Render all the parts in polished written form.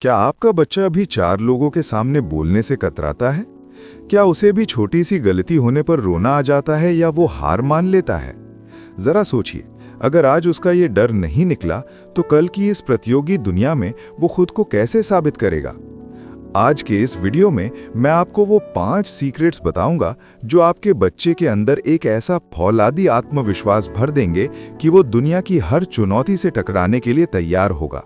क्या आपका बच्चा अभी 4 लोगों के सामने बोलने से कतराता है? क्या उसे भी छोटी सी गलती होने पर रोना आ जाता है या वो हार मान लेता है? जरा सोचिए, अगर आज उसका ये डर नहीं निकला तो कल की इस प्रतियोगी दुनिया में वो खुद को कैसे साबित करेगा? आज के इस वीडियो में मैं आपको वो 5 सीक्रेट्स बताऊंगा जो आपके बच्चे के अंदर एक ऐसा फौलादी आत्मविश्वास भर देंगे कि वो दुनिया की हर चुनौती से टकराने के लिए तैयार होगा।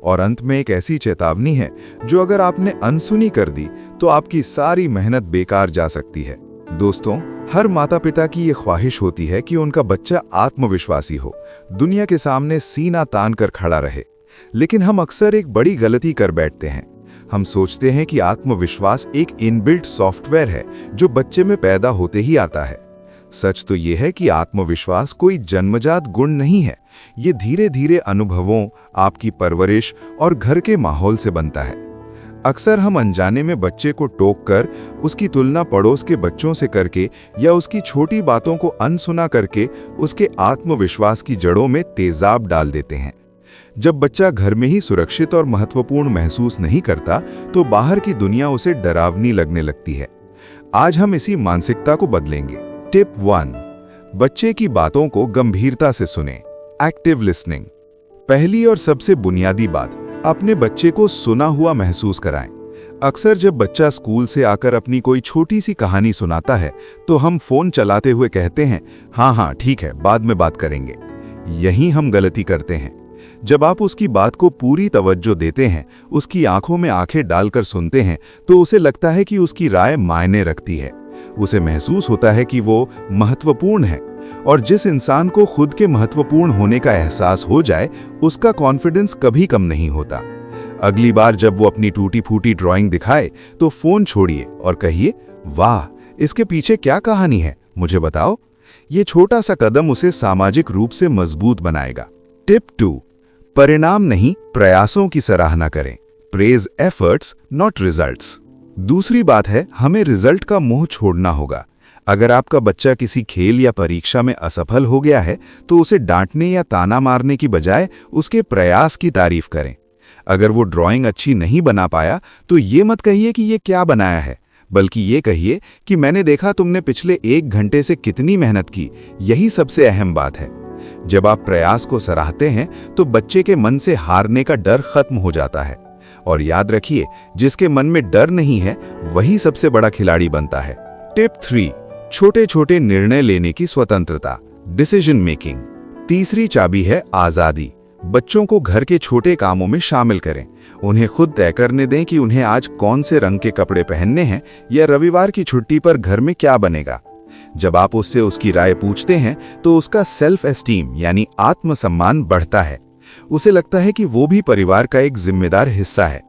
और अंत में एक ऐसी चेतावनी है जो अगर आपने अनसुनी कर दी तो आपकी सारी मेहनत बेकार जा सकती है। दोस्तों, हर माता पिता की ये ख्वाहिश होती है कि उनका बच्चा आत्मविश्वासी हो, दुनिया के सामने सीना तान कर खड़ा रहे। लेकिन हम अक्सर एक बड़ी गलती कर बैठते हैं। हम सोचते हैं कि आत्मविश्वास एक इनबिल्ट सॉफ्टवेयर है जो बच्चे में पैदा होते ही आता है। सच तो यह है कि आत्मविश्वास कोई जन्मजात गुण नहीं है। ये धीरे धीरे अनुभवों, आपकी परवरिश और घर के माहौल से बनता है। अक्सर हम अनजाने में बच्चे को टोक कर, उसकी तुलना पड़ोस के बच्चों से करके या उसकी छोटी बातों को अनसुना करके उसके आत्मविश्वास की जड़ों में तेजाब डाल देते हैं। जब बच्चा घर में ही सुरक्षित और महत्वपूर्ण महसूस नहीं करता तो बाहर की दुनिया उसे डरावनी लगने लगती है। आज हम इसी मानसिकता को बदलेंगे। टिप 1, बच्चे की बातों को गंभीरता से सुने। Active listening. पहली और सबसे बुनियादी बात, अपने बच्चे को सुना हुआ महसूस कराएं। अक्सर जब बच्चा स्कूल से आकर अपनी कोई छोटी सी कहानी सुनाता है तो हम फोन चलाते हुए कहते हैं, हाँ ठीक है, बाद में बात करेंगे। यही हम गलती करते हैं। जब आप उसकी बात को पूरी तवज्जो देते हैं, उसकी आंखों में आंखें डालकर सुनते हैं, तो उसे लगता है कि उसकी राय मायने रखती है। उसे महसूस होता है कि वो महत्वपूर्ण है। और जिस इंसान को खुद के महत्वपूर्ण होने का एहसास हो जाए, उसका कॉन्फिडेंस कभी कम नहीं होता। अगली बार जब वो अपनी टूटी फूटी ड्राइंग दिखाए तो फोन छोड़िए और कहिए, वाह, इसके पीछे क्या कहानी है, मुझे बताओ। ये छोटा सा कदम उसे सामाजिक रूप से मजबूत बनाएगा। टिप 2, परिणाम नहीं, प्रयासों की सराहना करें। Praise efforts not results. दूसरी बात है, हमें रिजल्ट का मोह छोड़ना होगा। अगर आपका बच्चा किसी खेल या परीक्षा में असफल हो गया है तो उसे डांटने या ताना मारने की बजाय उसके प्रयास की तारीफ करें। अगर वो ड्राइंग अच्छी नहीं बना पाया तो ये मत कहिए कि ये क्या बनाया है, बल्कि ये कहिए कि मैंने देखा तुमने पिछले 1 घंटे से कितनी मेहनत की। यही सबसे अहम बात है। जब आप प्रयास को सराहते हैं तो बच्चे के मन से हारने का डर खत्म हो जाता है। और याद रखिए, जिसके मन में डर नहीं है वही सबसे बड़ा खिलाड़ी बनता है। टिप 3, छोटे छोटे निर्णय लेने की स्वतंत्रता, डिसीजन मेकिंग। तीसरी चाबी है आजादी। बच्चों को घर के छोटे कामों में शामिल करें। उन्हें खुद तय करने दें कि उन्हें आज कौन से रंग के कपड़े पहनने हैं या रविवार की छुट्टी पर घर में क्या बनेगा। जब आप उससे उसकी राय पूछते हैं तो उसका सेल्फ एस्टीम यानी आत्मसम्मान बढ़ता है। उसे लगता है कि वो भी परिवार का एक जिम्मेदार हिस्सा है।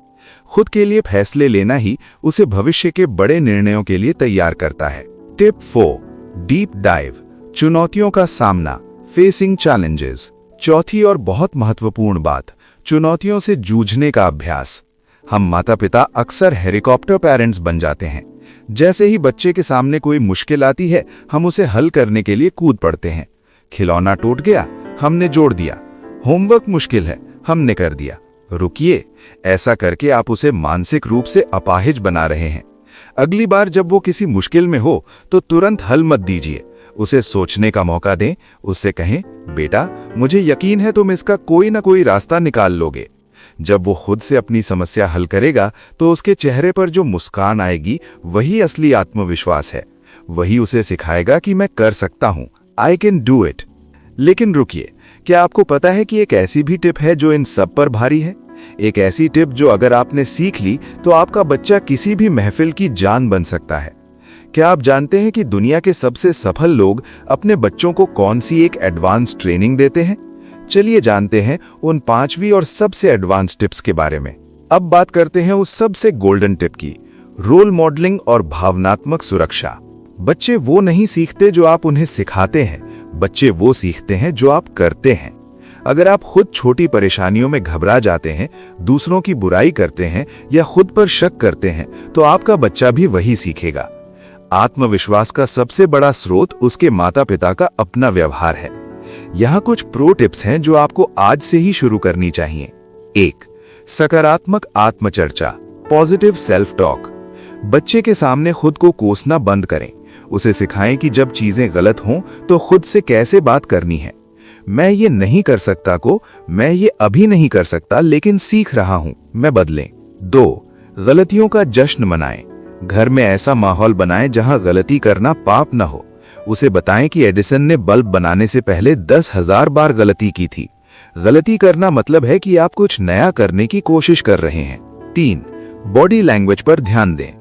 खुद के लिए फैसले लेना ही उसे भविष्य के बड़े निर्णयों के लिए तैयार करता है। टिप 4, डीप डाइव, चुनौतियों का सामना, फेसिंग चैलेंजेस। चौथी और बहुत महत्वपूर्ण बात, चुनौतियों से जूझने का अभ्यास। हम माता पिता अक्सर हेलीकॉप्टर पेरेंट्स बन जाते हैं। जैसे ही बच्चे के सामने कोई मुश्किल आती है, हम उसे हल करने के लिए कूद पड़ते हैं। खिलौना टूट गया, हमने जोड़ दिया। होमवर्क मुश्किल है, हमने कर दिया। रुकिए, ऐसा करके आप उसे मानसिक रूप से अपाहिज बना रहे हैं। अगली बार जब वो किसी मुश्किल में हो तो तुरंत हल मत दीजिए, उसे सोचने का मौका दें। उससे कहें, बेटा, मुझे यकीन है तुम इसका कोई ना कोई रास्ता निकाल लोगे। जब वो खुद से अपनी समस्या हल करेगा तो उसके चेहरे पर जो मुस्कान आएगी वही असली आत्मविश्वास है। वही उसे सिखाएगा कि मैं कर सकता हूं, आई कैन डू इट। लेकिन रुकिए, क्या आपको पता है कि एक ऐसी भी टिप है जो इन सब पर भारी है? एक ऐसी टिप जो अगर आपने सीख ली तो आपका बच्चा किसी भी महफिल की जान बन सकता है। क्या आप जानते हैं कि दुनिया के सबसे सफल लोग अपने बच्चों को कौन सी एक एडवांस ट्रेनिंग देते हैं? चलिए जानते हैं उन 5वीं और सबसे एडवांस टिप्स के बारे में। अब बात करते हैं उस सबसे गोल्डन टिप की, रोल मॉडलिंग और भावनात्मक सुरक्षा। बच्चे वो नहीं सीखते जो आप उन्हें सिखाते हैं, बच्चे वो सीखते हैं जो आप करते हैं। अगर आप खुद छोटी परेशानियों में घबरा जाते हैं, दूसरों की बुराई करते हैं या खुद पर शक करते हैं तो आपका बच्चा भी वही सीखेगा। आत्मविश्वास का सबसे बड़ा स्रोत उसके माता पिता का अपना व्यवहार है। यहाँ कुछ प्रो टिप्स हैं जो आपको आज से ही शुरू करनी चाहिए। 1, सकारात्मक आत्मचर्चा, पॉजिटिव सेल्फ टॉक। बच्चे के सामने खुद को कोसना बंद करें। उसे सिखाएं कि जब चीजें गलत हों तो खुद से कैसे बात करनी है। मैं ये नहीं कर सकता को मैं ये अभी नहीं कर सकता लेकिन सीख रहा हूं, मैं बदलें। 2. गलतियों का जश्न मनाएं। घर में ऐसा माहौल बनाएं जहां गलती करना पाप न हो। उसे बताएं कि एडिसन ने बल्ब बनाने से पहले 10,000 बार गलती की थी। गलती करना मतलब है कि आप कुछ नया करने की कोशिश कर रहे हैं। 3. बॉडी लैंग्वेज पर ध्यान दें।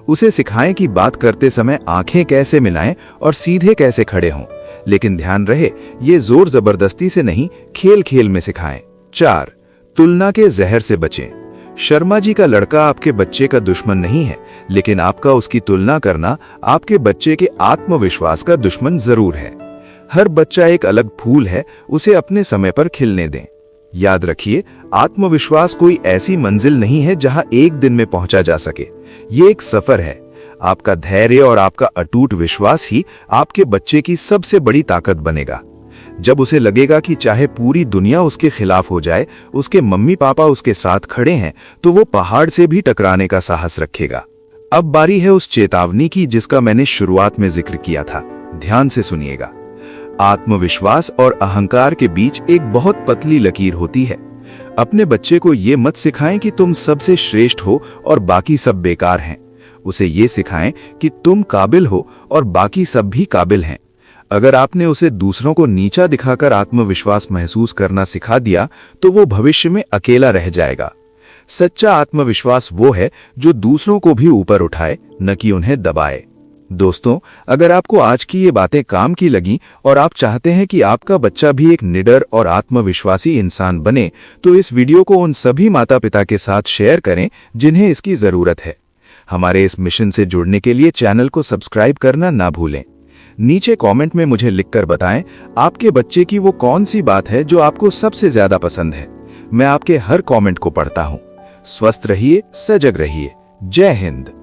उसे सिखाएं कि बात करते समय आंखें कैसे मिलाएं और सीधे कैसे खड़े हों, लेकिन ध्यान रहे ये जोर जबरदस्ती से नहीं, खेल खेल में सिखाएं। 4. तुलना के जहर से बचें। शर्मा जी का लड़का आपके बच्चे का दुश्मन नहीं है, लेकिन आपका उसकी तुलना करना आपके बच्चे के आत्मविश्वास का दुश्मन जरूर है। हर बच्चा एक अलग फूल है, उसे अपने समय पर खिलने दें। याद रखिए, आत्मविश्वास कोई ऐसी मंजिल नहीं है जहां एक दिन में पहुंचा जा सके। ये एक सफर है। आपका धैर्य और आपका अटूट विश्वास ही आपके बच्चे की सबसे बड़ी ताकत बनेगा। जब उसे लगेगा कि चाहे पूरी दुनिया उसके खिलाफ हो जाए, उसके मम्मी पापा उसके साथ खड़े हैं, तो वो पहाड़ से भी टकराने का साहस रखेगा। अब बारी है उस चेतावनी की जिसका मैंने शुरुआत में जिक्र किया था। ध्यान से सुनिएगा। आत्मविश्वास और अहंकार के बीच एक बहुत पतली लकीर होती है। अपने बच्चे को ये मत सिखाएं कि तुम सबसे श्रेष्ठ हो और बाकी सब बेकार हैं। उसे ये सिखाएं कि तुम काबिल हो और बाकी सब भी काबिल हैं। अगर आपने उसे दूसरों को नीचा दिखाकर आत्मविश्वास महसूस करना सिखा दिया तो वो भविष्य में अकेला रह जाएगा। सच्चा आत्मविश्वास वो है जो दूसरों को भी ऊपर उठाए, न कि उन्हें दबाए। दोस्तों, अगर आपको आज की ये बातें काम की लगी और आप चाहते हैं कि आपका बच्चा भी एक निडर और आत्मविश्वासी इंसान बने, तो इस वीडियो को उन सभी माता पिता के साथ शेयर करें जिन्हें इसकी जरूरत है। हमारे इस मिशन से जुड़ने के लिए चैनल को सब्सक्राइब करना ना भूलें। नीचे कमेंट में मुझे लिखकर बताएं आपके बच्चे की वो कौन सी बात है जो आपको सबसे ज्यादा पसंद है। मैं आपके हर कमेंट को पढ़ता हूं। स्वस्थ रहिए, सजग रहिए। जय हिंद।